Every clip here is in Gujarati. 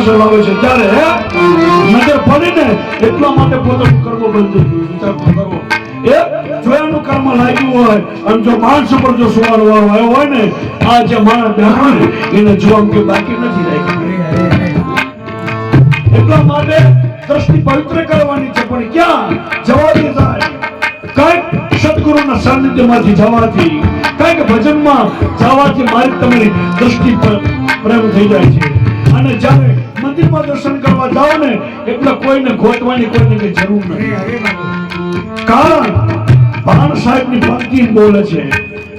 પાછળ આવે છે ત્યારે નજર પડે ને એટલા માટે પોતાનું કર્મ બંધ થઈ ગયું. વિચાર કરવો જોયાનું કર્મ લાગ્યું હોય અને જો માણસ ઉપર જો સુવાનો વાળો આવ્યો હોય ને આ જે માણસ બેઠો ને એને જોવા કે બાકી નથી રાખ્યું. એટલા માટે દ્રષ્ટિ પવિત્ર કરવાની છે પણ ક્યાં જવાથી થાય કઈક સદગુરુના સાનિધ્યમાંથી જવાથી કઈક ભજનમાં જવાથી મારી તમારી દ્રષ્ટિ પ્રેમ થઈ જાય છે. અને જ્યારે મંદિરમાં દર્શન કરવા જાઓ ને એટલે કોઈને ગોતવાની કોઈને કઈ જરૂર નથી. કારણ ભાન સાહેબ ની ભક્તિ બોલે છે.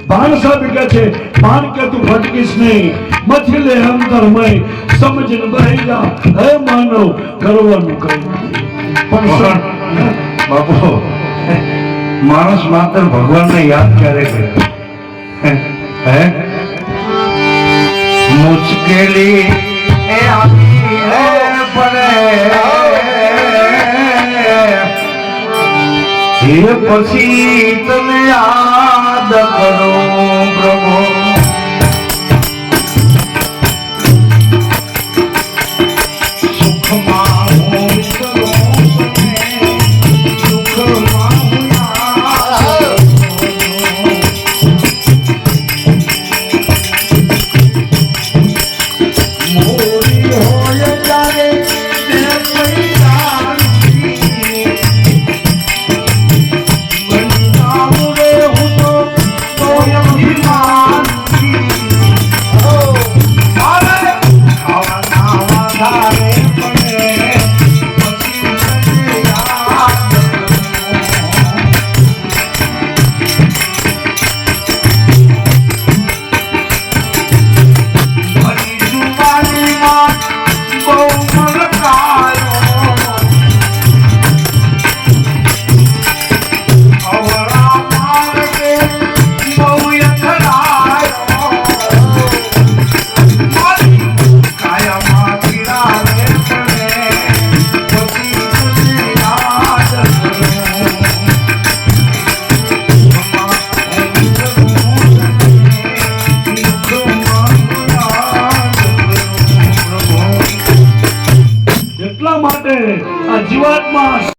ભાન સાહેબ કહે છે ભાન કે તું ભટકીશ નહીં મથી લે અંતરમય સમજીને બેહી જા હે માનવ કરવાનું કઈ પણ બાપુ માણસ માત્ર ભગવાનને યાદ ક્યારે કરે હે મુશ્કેલી એ આવી પડે એ પછી તમે યાદ કરો પ્રભુ સુખમાં હું વિસરો સુખમાં હું યાદ મોરી હોય ત્યારે તે પૈસા એટલા માટે આ જીવાત્મા